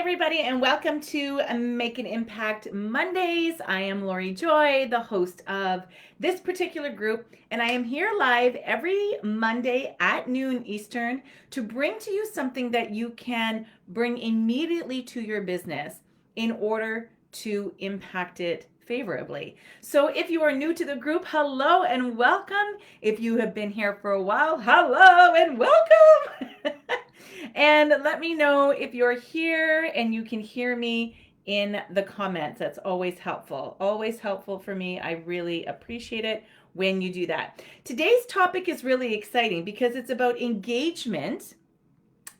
everybody, and welcome to Make an Impact Mondays. I am Lori Joy, the host of this particular group, and I am here live every Monday at noon Eastern to bring to you something that you can bring immediately to your business in order to impact it favorably. So if you are new to the group, hello and welcome. If you have been here for a while, hello and welcome. And let me know if you're here and you can hear me in the comments. That's always helpful for me. I really appreciate it when you do that. Today's topic is really exciting because it's about engagement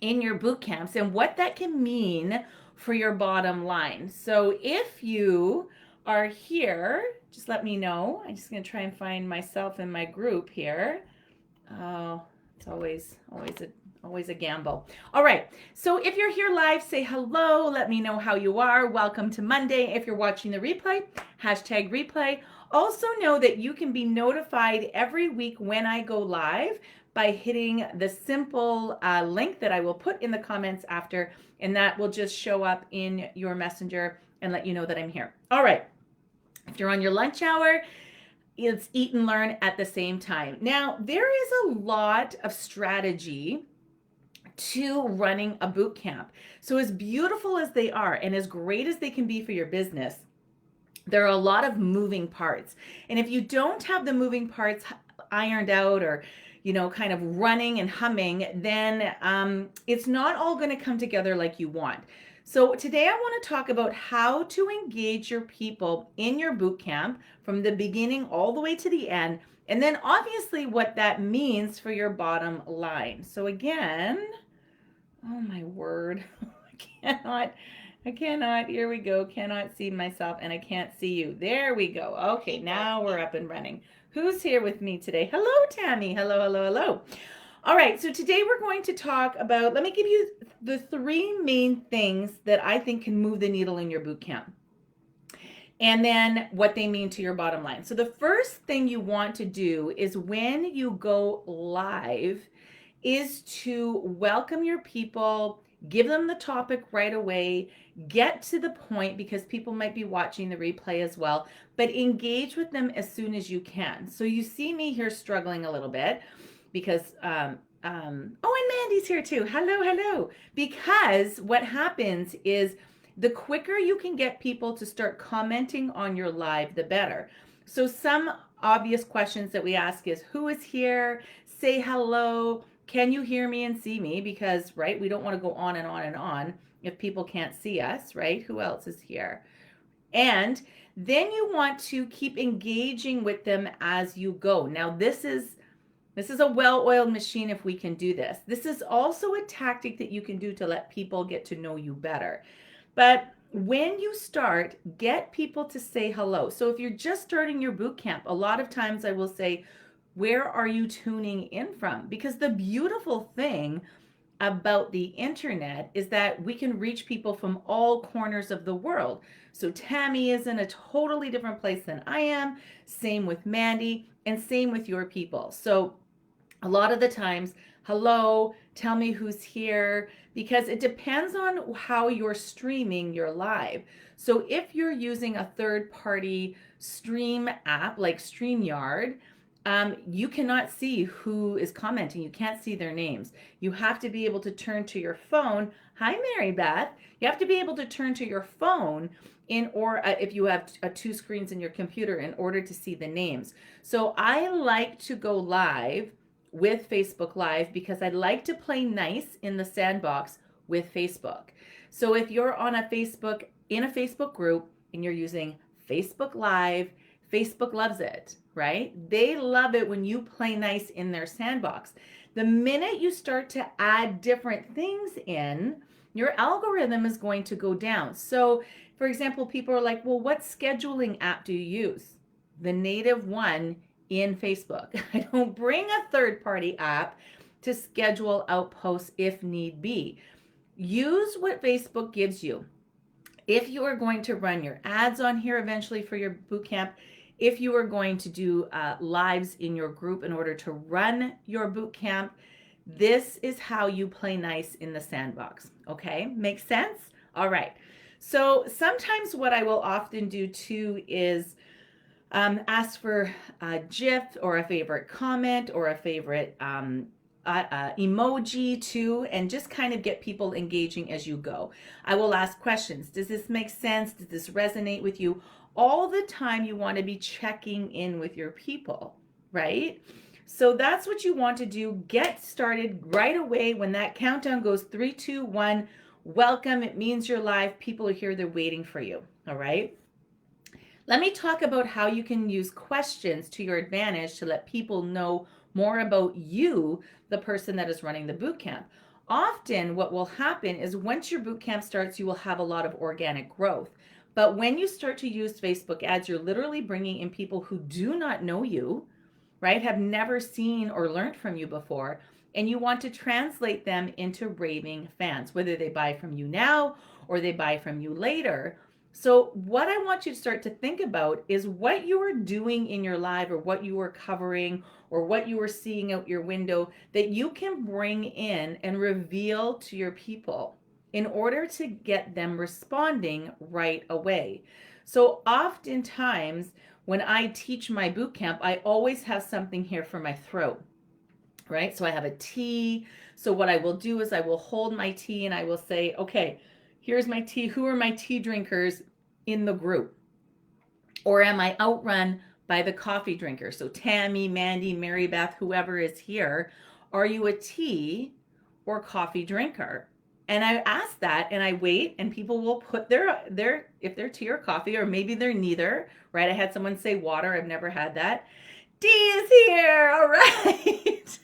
in your boot camps and what that can mean for your bottom line. So if you are here, just let me know. I'm just going to try and find myself in my group here. Oh, it's always a gamble. All right. So if you're here live, say hello. Let me know how you are. Welcome to Monday. If you're watching the replay, hashtag replay. Also know that you can be notified every week when I go live by hitting the simple link that I will put in the comments after, and that will just show up in your messenger and let you know that I'm here. All right. If you're on your lunch hour, it's eat and learn at the same time. Now, there is a lot of strategy to running a boot camp. So as beautiful as they are and as great as they can be for your business, there are a lot of moving parts. And if you don't have the moving parts ironed out or kind of running and humming, then it's not all going to come together like you want. So today I want to talk about how to engage your people in your boot camp from the beginning all the way to the end, and then obviously what that means for your bottom line. So again, oh my word, I cannot, here we go, cannot see myself and I can't see you. There we go. Okay, now we're up and running. Who's here with me today? Hello, Tammy. Hello. All right, so today we're going to talk about, let me give you the three main things that I think can move the needle in your boot camp, and then what they mean to your bottom line. So the first thing you want to do is when you go live is to welcome your people, give them the topic right away, get to the point because people might be watching the replay as well, but engage with them as soon as you can. So you see me here struggling a little bit because, oh, and Mandy's here too. Hello. Because what happens is the quicker you can get people to start commenting on your live, the better. So some obvious questions that we ask is, who is here? Say hello. Can you hear me and see me? Because, right, we don't want to go on and on and on if people can't see us, right? Who else is here? And then you want to keep engaging with them as you go. Now, this is a well-oiled machine if we can do this. This is also a tactic that you can do to let people get to know you better. But when you start, get people to say hello. So if you're just starting your boot camp, a lot of times I will say, where are you tuning in from? Because the beautiful thing about the internet is that we can reach people from all corners of the world. So Tammy is in a totally different place than I am. Same with Mandy and same with your people. So a lot of the times, hello, tell me who's here, because it depends on how you're streaming your live. So if you're using a third-party stream app like StreamYard, you cannot see who is commenting. You can't see their names. You have to be able to turn to your phone. Hi, Mary Beth. You have to be able to turn to your phone if you have two screens in your computer in order to see the names. So I like to go live with Facebook Live because I like to play nice in the sandbox with Facebook. So if you're on a Facebook group and you're using Facebook Live, Facebook loves it, right? They love it when you play nice in their sandbox. The minute you start to add different things in, your algorithm is going to go down. So, for example, people are like, well, what scheduling app do you use? The native one in Facebook. I don't bring a third-party app to schedule out posts if need be. Use what Facebook gives you. If you are going to run your ads on here eventually for your bootcamp, if you are going to do lives in your group in order to run your bootcamp, this is how you play nice in the sandbox. Okay, makes sense? All right. So sometimes what I will often do too is ask for a GIF or a favorite comment or a favorite emoji too, and just kind of get people engaging as you go. I will ask questions. Does this make sense? Does this resonate with you? All the time you want to be checking in with your people, right? So that's what you want to do. Get started right away when that countdown goes 3, 2, 1. Welcome. It means you're live. People are here. They're waiting for you. All right. Let me talk about how you can use questions to your advantage to let people know more about you, the person that is running the boot camp. Often, what will happen is once your boot camp starts, you will have a lot of organic growth. But when you start to use Facebook ads, you're literally bringing in people who do not know you, right? Have never seen or learned from you before. And you want to translate them into raving fans, whether they buy from you now or they buy from you later. So, what I want you to start to think about is what you are doing in your live or what you are covering or what you are seeing out your window that you can bring in and reveal to your people in order to get them responding right away. So, oftentimes, when I teach my boot camp, I always have something here for my throat, right? So I have a tea. So what I will do is I will hold my tea and I will say, okay, here's my tea. Who are my tea drinkers in the group? Or am I outrun by the coffee drinkers? So Tammy, Mandy, Mary Beth, whoever is here, are you a tea or coffee drinker? And I ask that and I wait and people will put their if they're tea or coffee or maybe they're neither, right? I had someone say water. I've never had that. Dee is here. All right.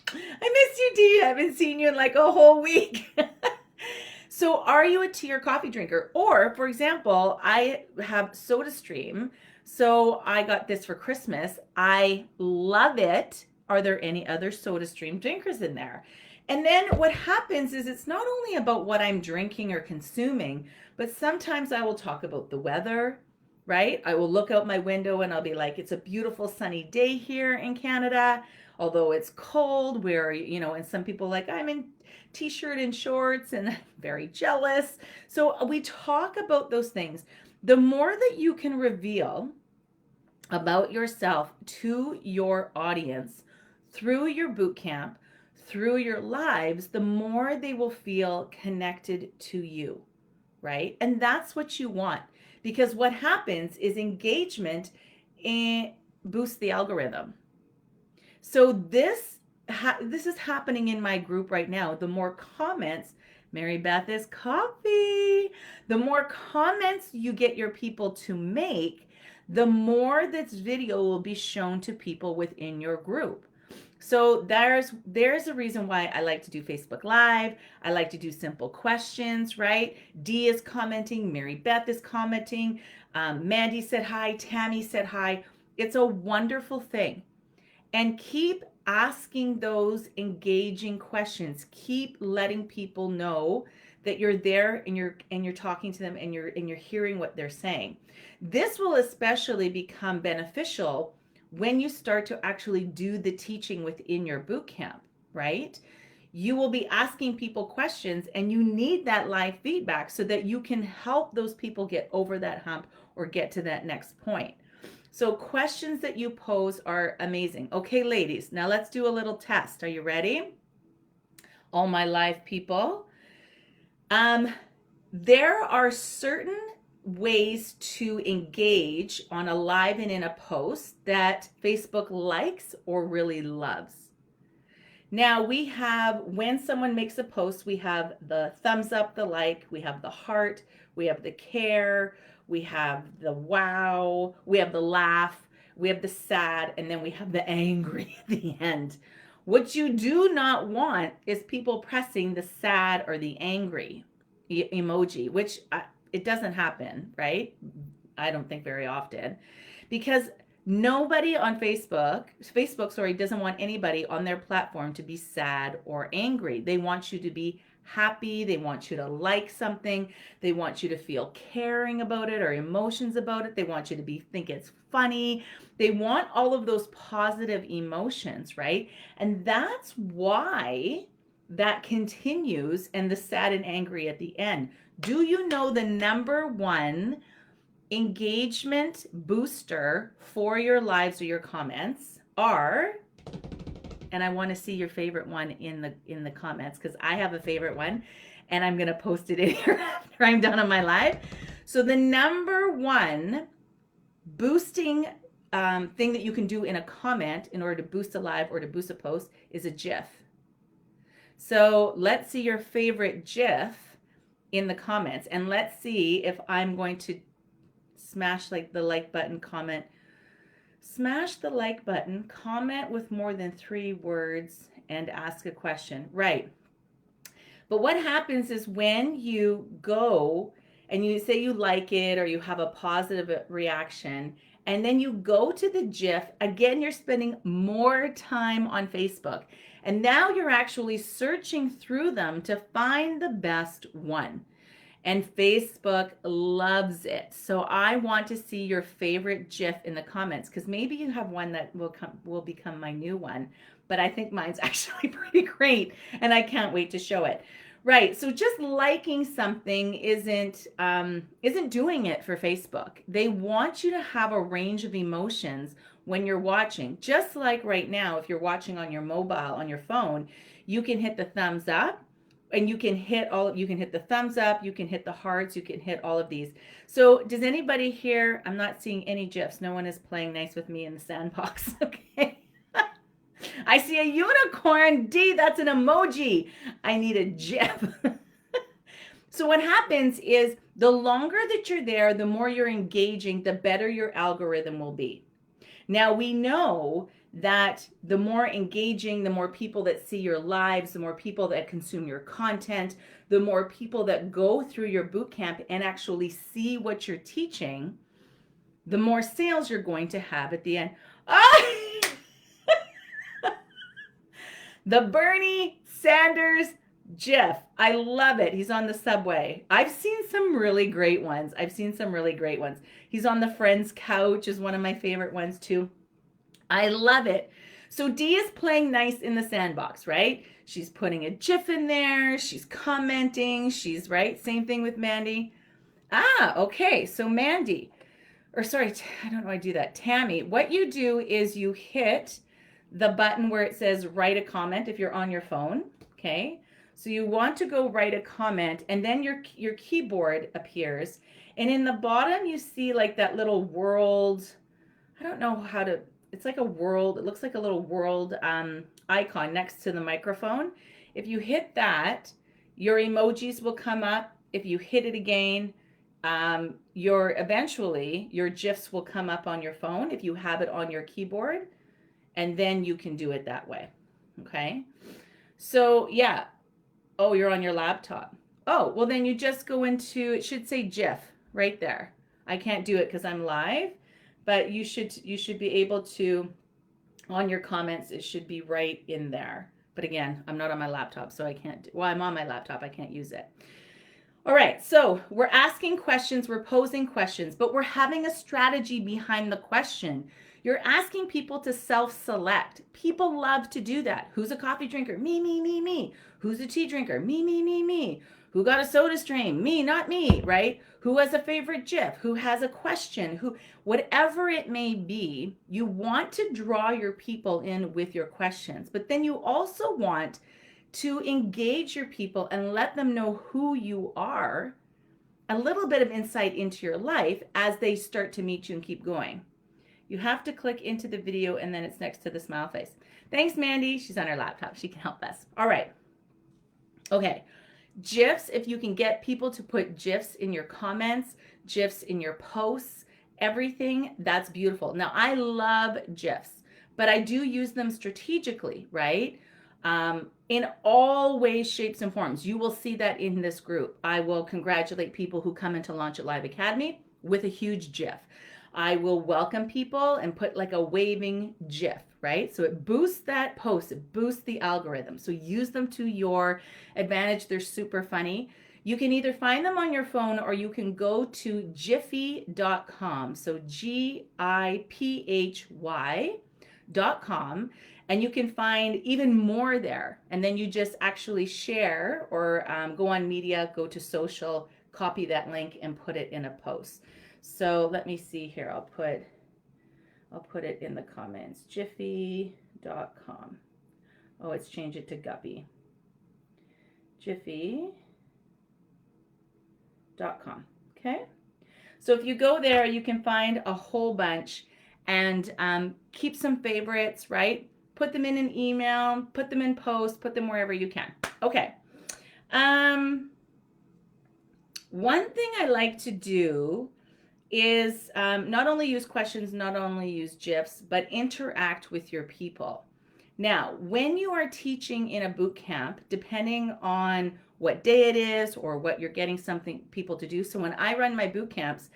I miss you, Dee. I haven't seen you in like a whole week. So are you a tea or coffee drinker? Or, for example, I have SodaStream. So I got this for Christmas. I love it. Are there any other SodaStream drinkers in there? And then what happens is it's not only about what I'm drinking or consuming, but sometimes I will talk about the weather, right? I will look out my window and I'll be like, it's a beautiful sunny day here in Canada, although it's cold, where, and some people like, I'm in t-shirt and shorts and I'm very jealous. So we talk about those things. The more that you can reveal about yourself to your audience through your boot camp, through your lives, the more they will feel connected to you, right? And that's what you want, because what happens is engagement boosts the algorithm. So this is happening in my group right now. The more comments, Mary Beth is coffee. The more comments you get your people to make, the more this video will be shown to people within your group. So there's a reason why I like to do Facebook Live. I like to do simple questions, right? Dee is commenting, Mary Beth is commenting, Mandy said hi, Tammy said hi. It's a wonderful thing. And keep asking those engaging questions. Keep letting people know that you're there and you're talking to them and you're hearing what they're saying. This will especially become beneficial when you start to actually do the teaching within your boot camp, right? You will be asking people questions and you need that live feedback so that you can help those people get over that hump or get to that next point. So questions that you pose are amazing. Okay, ladies, now let's do a little test. Are you ready? All my live people. There are certain ways to engage on a live and in a post that Facebook likes or really loves. Now we have, when someone makes a post, we have the thumbs up, the like, we have the heart, we have the care, we have the wow, we have the laugh, we have the sad, and then we have the angry at the end. What you do not want is people pressing the sad or the angry emoji, which it doesn't happen, right? I don't think very often, because nobody on Facebook, doesn't want anybody on their platform to be sad or angry. They want you to be happy. They want you to like something. They want you to feel caring about it or emotions about it. They want you to think it's funny. They want all of those positive emotions, right? And that's why that continues and the sad and angry at the end. Do you know the number one engagement booster for your lives or your comments are, and I want to see your favorite one in the comments, because I have a favorite one and I'm going to post it in here after I'm done on my live. So the number one boosting thing that you can do in a comment in order to boost a live or to boost a post is a GIF. So let's see your favorite GIF in the comments, and let's see if I'm going to smash like the like button, comment, smash the like button, comment with more than 3 words, and ask a question. Right. But what happens is when you go and you say you like it or you have a positive reaction, and then you go to the GIF, again, you're spending more time on Facebook. And now you're actually searching through them to find the best one. And Facebook loves it. So I want to see your favorite GIF in the comments, because maybe you have one that will become my new one. But I think mine's actually pretty great, and I can't wait to show it. Right. So just liking something isn't doing it for Facebook. They want you to have a range of emotions when you're watching. Just like right now, if you're watching on your mobile, on your phone, you can hit the thumbs up, and you can hit the thumbs up, you can hit the hearts, you can hit all of these. So does anybody here, I'm not seeing any GIFs. No one is playing nice with me in the sandbox. Okay. I see a unicorn. D, that's an emoji. I need a GIF. So what happens is the longer that you're there, the more you're engaging, the better your algorithm will be. Now we know that the more engaging, the more people that see your lives, the more people that consume your content, the more people that go through your bootcamp and actually see what you're teaching, the more sales you're going to have at the end. Oh! The Bernie Sanders GIF. I love it. He's on the subway. I've seen some really great ones. He's on the friend's couch is one of my favorite ones too. I love it. So D is playing nice in the sandbox, right? She's putting a GIF in there. She's commenting. She's right. Same thing with Mandy. Okay. So Mandy, or sorry, I don't know how I do that. Tammy, what you do is you hit the button where it says write a comment if you're on your phone. Okay. So you want to go write a comment, and then your keyboard appears. And in the bottom, you see like that little world. I don't know how to, it's like a world. It looks like a little world icon next to the microphone. If you hit that, your emojis will come up. If you hit it again, eventually your GIFs will come up on your phone if you have it on your keyboard, and then you can do it that way. Okay. So yeah. Oh, you're on your laptop. Oh, well then you just go into, it should say GIF right there. I can't do it because I'm live, but you should be able to, on your comments, it should be right in there. But again, I'm not on my laptop, so I can't, well, I'm on my laptop, I can't use it. All right, so we're asking questions, we're posing questions, but we're having a strategy behind the question. You're asking people to self-select. People love to do that. Who's a coffee drinker? Me, me, me, me. Who's a tea drinker? Me, me, me, me. Who got a soda stream? Me, not me, right? Who has a favorite GIF? Who has a question? Whatever it may be, you want to draw your people in with your questions, but then you also want to engage your people and let them know who you are, a little bit of insight into your life as they start to meet you and keep going. You have to click into the video, and then it's next to the smile face. Thanks, Mandy. She's on her laptop. She can help us. All right. Okay. GIFs, if you can get people to put GIFs in your comments, GIFs in your posts, everything, that's beautiful. Now, I love GIFs, but I do use them strategically, right? In all ways, shapes, and forms. You will see that in this group. I will congratulate people who come into Launch It Live Academy with a huge GIF. I will welcome people and put like a waving GIF, right? So it boosts that post, it boosts the algorithm. So use them to your advantage. They're super funny. You can either find them on your phone, or you can go to giphy.com. So GIPHY.com. And you can find even more there. And then you just actually share or go on media, go to social, copy that link and put it in a post. So let me see here. I'll put it in the comments. Jiffy.com. Oh, it's changed it to Guppy. Jiffy.com. Okay. So if you go there, you can find a whole bunch and keep some favorites, right? Put them in an email, put them in posts, put them wherever you can. Okay. One thing I like to do is not only use questions, not only use GIFs, but interact with your people. Now, when you are teaching in a boot camp, depending on what day it is or what you're getting something people to do. So when I run my boot camps,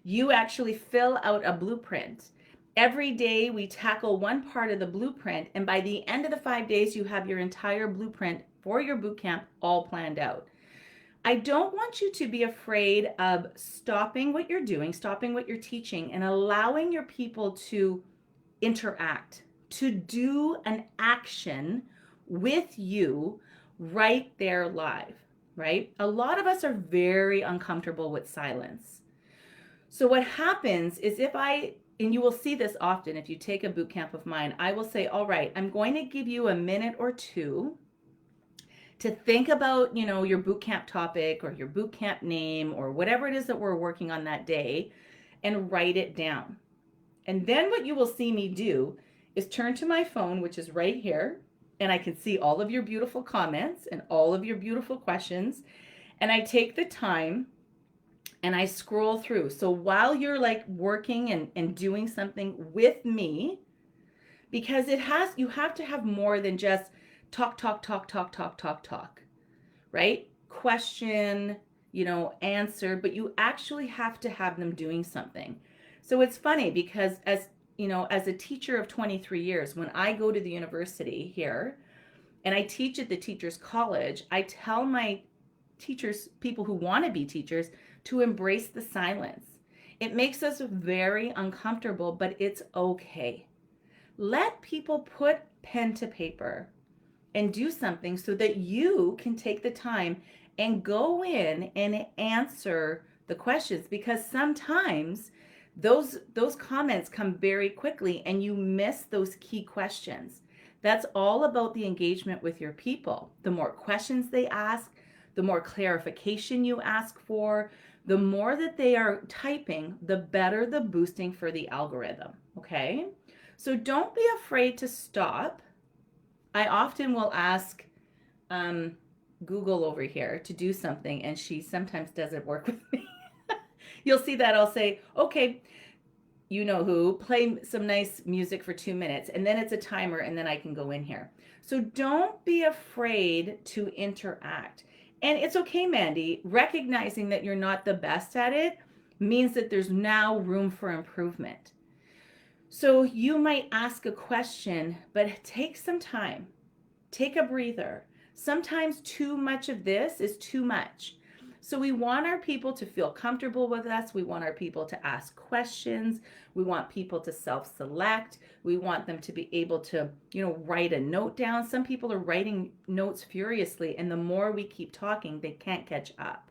you actually fill out a blueprint. Every day we tackle one part of the blueprint, and by the end of the 5 days, you have your entire blueprint for your boot camp all planned out. I don't want you to be afraid of stopping what you're doing, stopping what you're teaching, and allowing your people to interact, to do an action with you right there live, right? A lot of us are very uncomfortable with silence. So what happens is and you will see this often if you take a boot camp of mine, I will say, all right, I'm going to give you a minute or two to think about, your boot camp topic or your boot camp name or whatever it is that we're working on that day, and write it down. And then what you will see me do is turn to my phone, which is right here, and I can see all of your beautiful comments and all of your beautiful questions. And I take the time and I scroll through. So while you're like working and doing something with me, because you have to have more than just talk, right? Question, answer, but you actually have to have them doing something. So it's funny because as a teacher of 23 years, when I go to the university here and I teach at the Teachers College, I tell my teachers, people who want to be teachers, to embrace the silence. It makes us very uncomfortable, but it's okay. Let people put pen to paper and do something so that you can take the time and go in and answer the questions, because sometimes those comments come very quickly and you miss those key questions. That's all about the engagement with your people. The more questions they ask, the more clarification you ask for, the more that they are typing, the better the boosting for the algorithm, okay? So don't be afraid to stop. I often will ask Google over here to do something, and she sometimes doesn't work with me. You'll see that I'll say, okay, you know who, play some nice music for 2 minutes, and then it's a timer, and then I can go in here. So don't be afraid to interact. And it's okay, Mandy, recognizing that you're not the best at it means that there's now room for improvement. So you might ask a question, but take some time. Take a breather. Sometimes too much of this is too much. So we want our people to feel comfortable with us. We want our people to ask questions. We want people to self-select. We want them to be able to, write a note down. Some people are writing notes furiously, and the more we keep talking, they can't catch up.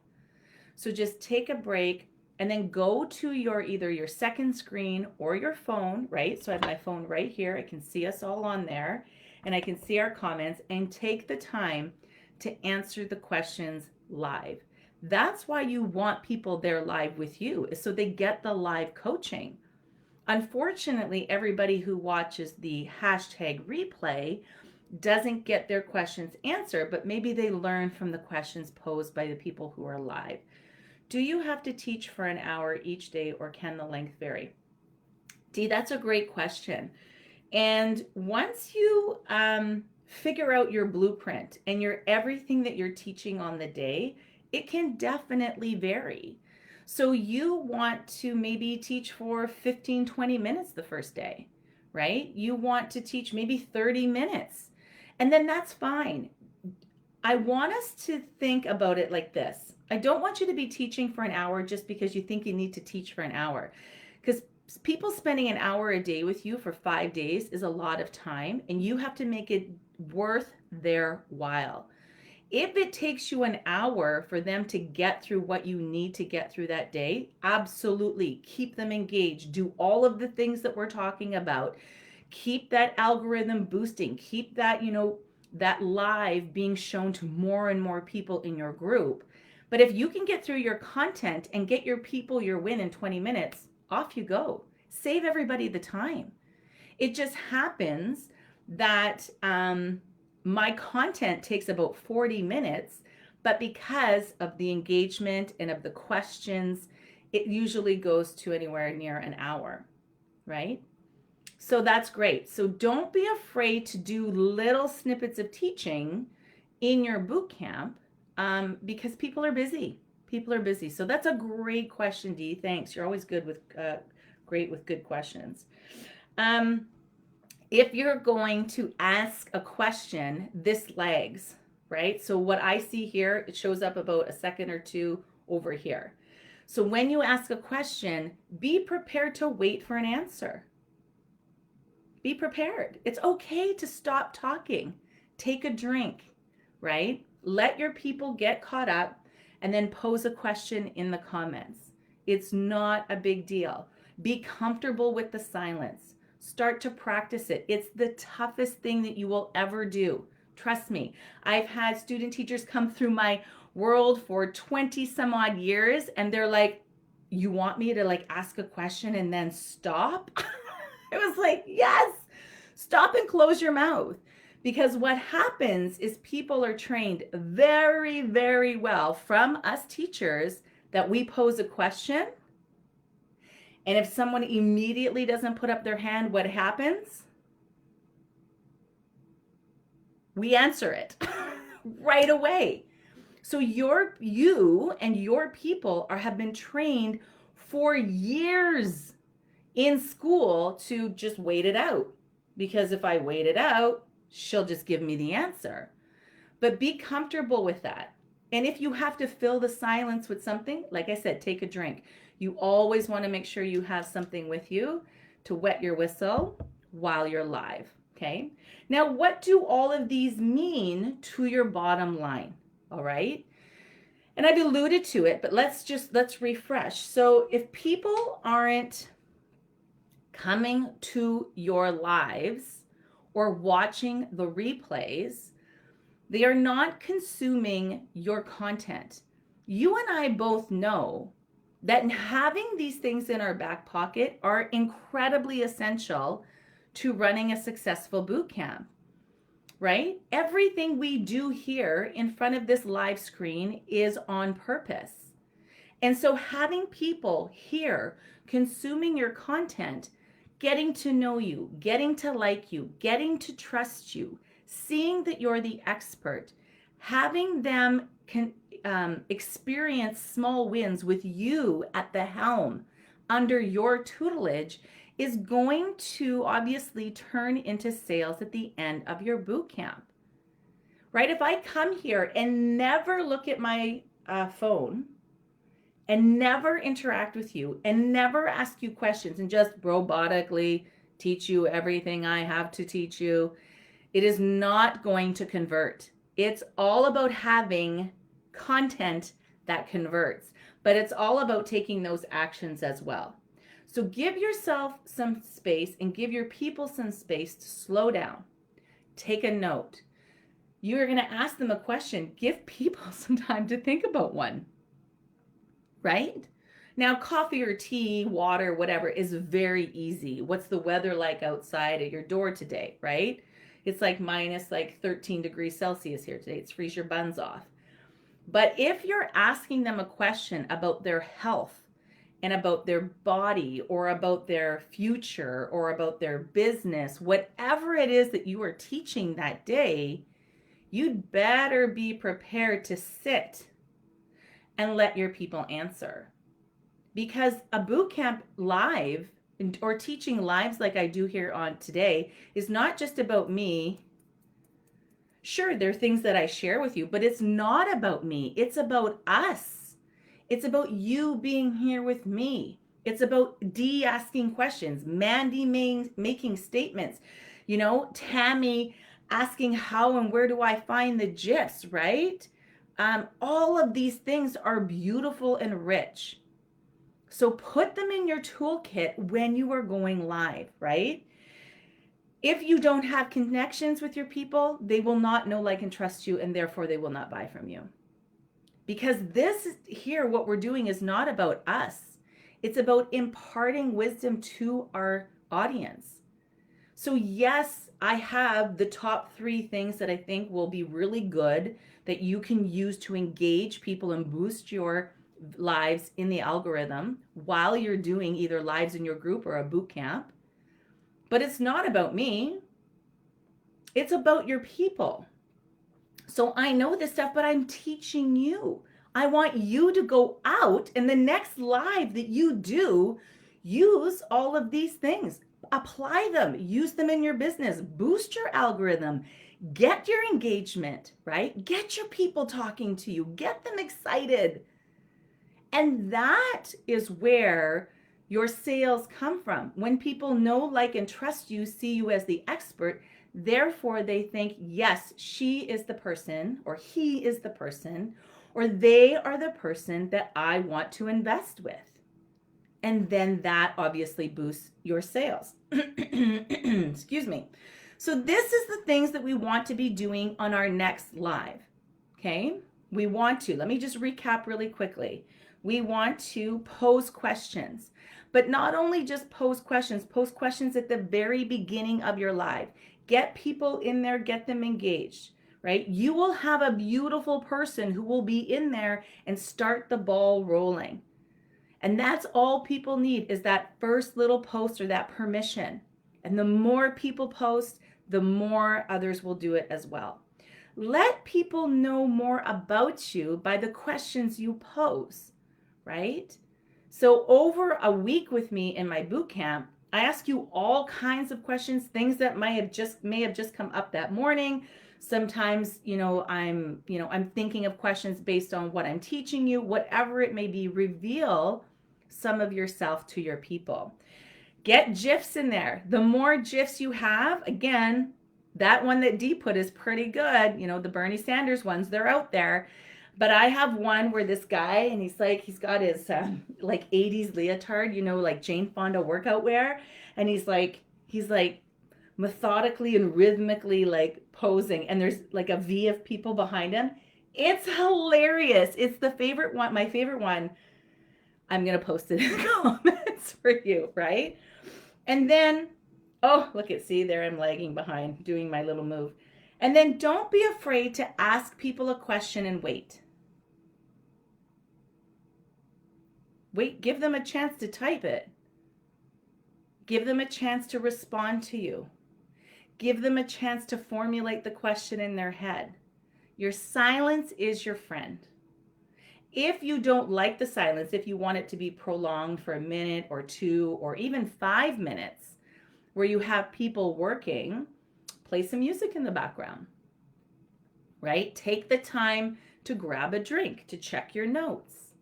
So just take a break and then go to either your second screen or your phone, right? So I have my phone right here. I can see us all on there, and I can see our comments, and take the time to answer the questions live. That's why you want people there live with you, is so they get the live coaching. Unfortunately, everybody who watches the hashtag replay doesn't get their questions answered, but maybe they learn from the questions posed by the people who are live. Do you have to teach for an hour each day, or can the length vary? Dee, that's a great question. And once you figure out your blueprint and everything that you're teaching on the day, it can definitely vary. So you want to maybe teach for 15, 20 minutes the first day, right? You want to teach maybe 30 minutes, and then that's fine. I want us to think about it like this. I don't want you to be teaching for an hour just because you think you need to teach for an hour. Because People spending an hour a day with you for 5 days is a lot of time, and you have to make it worth their while. If it takes you an hour for them to get through what you need to get through that day, absolutely keep them engaged. Do all of the things that we're talking about. Keep that algorithm boosting. Keep that, that live being shown to more and more people in your group. But if you can get through your content and get your people your win in 20 minutes, off you go. Save everybody the time. It just happens that my content takes about 40 minutes, but because of the engagement and of the questions, it usually goes to anywhere near an hour, right? So that's great. So don't be afraid to do little snippets of teaching in your boot camp because people are busy. People are busy. So that's a great question, Dee. Thanks. You're always good with great with good questions. If you're going to ask a question, this lags, right? So what I see here, it shows up about a second or two over here. So when you ask a question, be prepared to wait for an answer. Be prepared. It's okay to stop talking. Take a drink, right? Let your people get caught up and then pose a question in the comments. It's not a big deal. Be comfortable with the silence. Start to practice it. It's the toughest thing that you will ever do. Trust me. I've had student teachers come through my world for 20 some odd years and they're like, you want me to like ask a question and then stop? It was like, yes, stop and close your mouth. Because what happens is people are trained very, very well from us teachers that we pose a question. And if someone immediately doesn't put up their hand, what happens? We answer it right away. So you and your people have been trained for years in school to just wait it out. Because if I wait it out, she'll just give me the answer. But be comfortable with that. And if you have to fill the silence with something, like I said, take a drink. You always want to make sure you have something with you to wet your whistle while you're live, okay? Now, what do all of these mean to your bottom line, all right? And I've alluded to it, but let's refresh. So if people aren't coming to your lives or watching the replays, they are not consuming your content. You and I both know that having these things in our back pocket are incredibly essential to running a successful boot camp, right? Everything we do here in front of this live screen is on purpose. And so having people here consuming your content, getting to know you, getting to like you, getting to trust you, seeing that you're the expert, having them experience small wins with you at the helm under your tutelage is going to obviously turn into sales at the end of your boot camp, right? If I come here and never look at my phone and never interact with you and never ask you questions and just robotically teach you everything I have to teach you, it is not going to convert. It's all about having content that converts, but it's all about taking those actions as well. So give yourself some space and give your people some space to slow down. Take a note. You're going to ask them a question. Give people some time to think about one, right? Now, coffee or tea, water, whatever is very easy. What's the weather like outside at your door today, right? It's like minus 13 degrees Celsius here today. It's freeze your buns off. But if you're asking them a question about their health and about their body or about their future or about their business, whatever it is that you are teaching that day, you'd better be prepared to sit and let your people answer. Because a boot camp live or teaching lives like I do here on today is not just about me. Sure, there are things that I share with you, but it's not about me. It's about us. It's about you being here with me. It's about Dee asking questions, Mandy making statements, Tammy asking how and where do I find the GIFs, right? All of these things are beautiful and rich. So put them in your toolkit when you are going live, right? If you don't have connections with your people, they will not know, like, and trust you, and therefore they will not buy from you. Because this here, what we're doing is not about us. It's about imparting wisdom to our audience. So yes, I have the top 3 things that I think will be really good that you can use to engage people and boost your lives in the algorithm while you're doing either lives in your group or a boot camp. But it's not about me. It's about your people. So I know this stuff, but I'm teaching you. I want you to go out and the next live that you do, use all of these things. Apply them, use them in your business, boost your algorithm, get your engagement, right? Get your people talking to you, get them excited. And that is where your sales come from. When people know, like, and trust you, see you as the expert, therefore they think, yes, she is the person, or he is the person, or they are the person that I want to invest with. And then that obviously boosts your sales. Excuse me. So this is the things that we want to be doing on our next live. Okay? We want to, let me just recap really quickly. We want to pose questions, but not only just pose questions at the very beginning of your live. Get people in there, get them engaged, right? You will have a beautiful person who will be in there and start the ball rolling. And that's all people need, is that first little post or that permission. And the more people post, the more others will do it as well. Let people know more about you by the questions you pose, right? So over a week with me in my boot camp, I ask you all kinds of questions, things that may have just come up that morning. Sometimes, I'm thinking of questions based on what I'm teaching you, whatever it may be. Reveal some of yourself to your people. Get GIFs in there. The more GIFs you have, again, that one that Dee put is pretty good. The Bernie Sanders ones, they're out there. But I have one where this guy, and he's got his like 80s leotard, like Jane Fonda workout wear. And he's like methodically and rhythmically like posing. And there's like a V of people behind him. It's hilarious. It's the favorite one, my favorite one. I'm going to post it in the comments for you, right? And then, oh, look at, see there, I'm lagging behind doing my little move. And then don't be afraid to ask people a question and wait. Wait, give them a chance to type it. Give them a chance to respond to you. Give them a chance to formulate the question in their head. Your silence is your friend. If you don't like the silence, if you want it to be prolonged for a minute or 2 or even 5 minutes, where you have people working, play some music in the background, right? Take the time to grab a drink, to check your notes.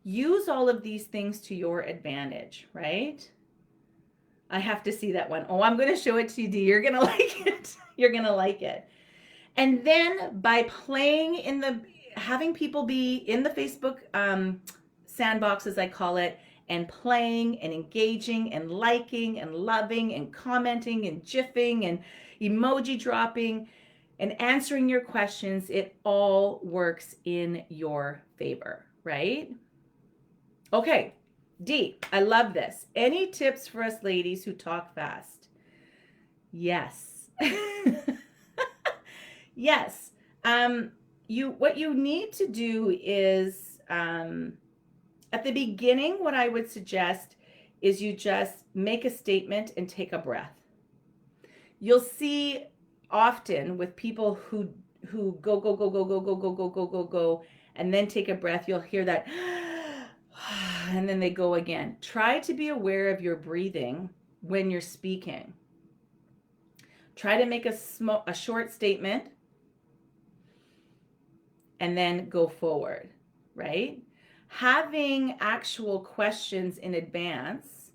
Use all of these things to your advantage, right? I have to see that one. Oh, I'm going to show it to you, Dee. You're going to like it. You're going to like it. And then by having people be in the Facebook sandbox, as I call it, and playing and engaging and liking and loving and commenting and jiffing and emoji dropping and answering your questions, it all works in your favor, right? Okay, Dee, I love this. Any tips for us ladies who talk fast? Yes. Yes. What you need to do is at the beginning, what I would suggest is you just make a statement and take a breath. You'll see often with people who go, and then take a breath, you'll hear that, and then they go again. Try to be aware of your breathing when you're speaking. Try to make a short statement and then go forward, right? having actual questions in advance,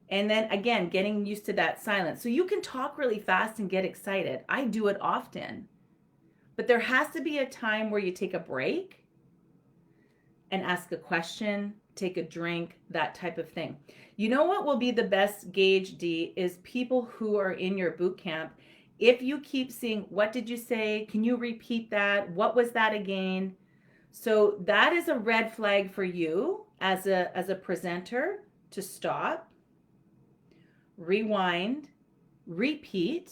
and then again, getting used to that silence. So you can talk really fast and get excited. I do it often. But there has to be a time where you take a break and ask a question, take a drink, that type of thing. You know what will be the best gauge, D, is people who are in your boot camp. If you keep seeing, what did you say? Can you repeat that? What was that again? So that is a red flag for you as a presenter to stop, rewind, repeat.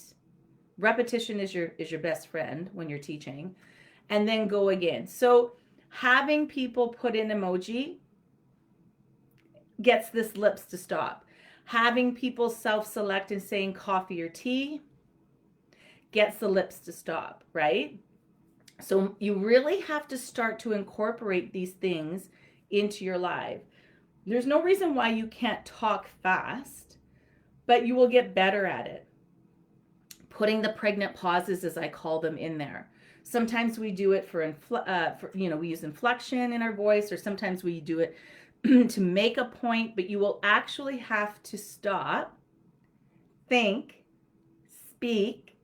Repetition is your best friend when you're teaching, and then go again. So having people put in emoji gets this lips to stop. Having people self-select and saying coffee or tea gets the lips to stop, right? So you really have to start to incorporate these things into your live. There's no reason why you can't talk fast, but you will get better at it. Putting the pregnant pauses, as I call them, in there. Sometimes we do it for we use inflection in our voice, or sometimes we do it to make a point, but you will actually have to stop, think, speak,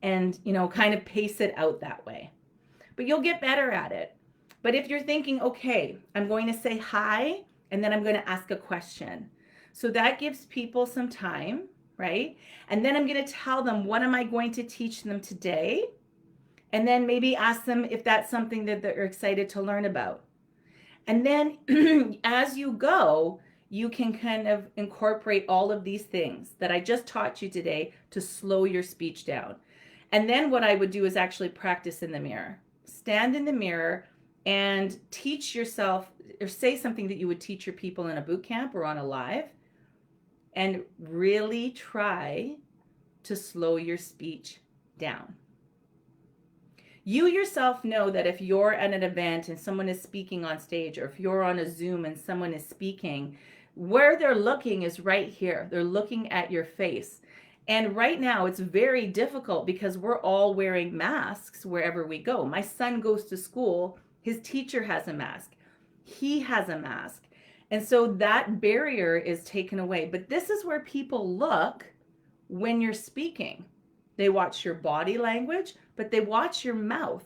and, kind of pace it out that way. But you'll get better at it. But if you're thinking, okay, I'm going to say hi, and then I'm going to ask a question. So that gives people some time, right? And then I'm going to tell them, what am I going to teach them today? And then maybe ask them if that's something that they're excited to learn about. And then as you go, you can kind of incorporate all of these things that I just taught you today to slow your speech down. And then what I would do is actually practice in the mirror. Stand in the mirror and teach yourself, or say something that you would teach your people in a boot camp or on a live, and really try to slow your speech down. You yourself know that if you're at an event and someone is speaking on stage, or if you're on a Zoom and someone is speaking, where they're looking is right here. They're looking at your face. And right now it's very difficult because we're all wearing masks wherever we go. My son goes to school, his teacher has a mask, he has a mask. And so that barrier is taken away. But this is where people look when you're speaking. They watch your body language, but they watch your mouth.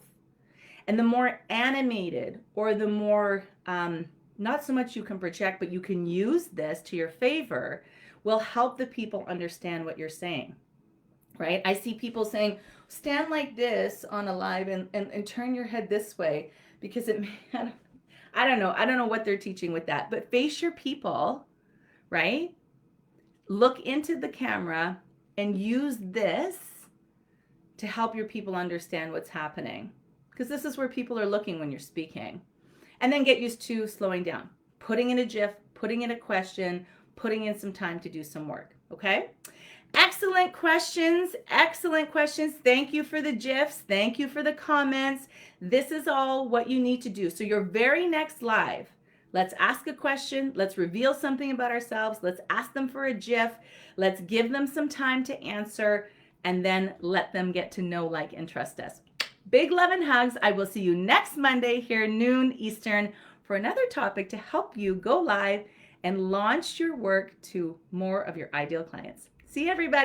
And the more animated, or the more, not so much you can project, but you can use this to your favor, will help the people understand what you're saying, right? I see people saying, stand like this on a live and turn your head this way, because it may, I don't know what they're teaching with that, but face your people, right? Look into the camera and use this to help your people understand what's happening, because this is where people are looking when you're speaking. And then get used to slowing down, putting in a GIF, putting in a question, putting in some time to do some work, okay? Excellent questions, excellent questions. Thank you for the GIFs. Thank you for the comments. This is all what you need to do. So your very next live, let's ask a question. Let's reveal something about ourselves. Let's ask them for a GIF. Let's give them some time to answer, and then let them get to know, like, and trust us. Big love and hugs. I will see you next Monday here, noon Eastern, for another topic to help you go live and launch your work to more of your ideal clients. See you, everybody.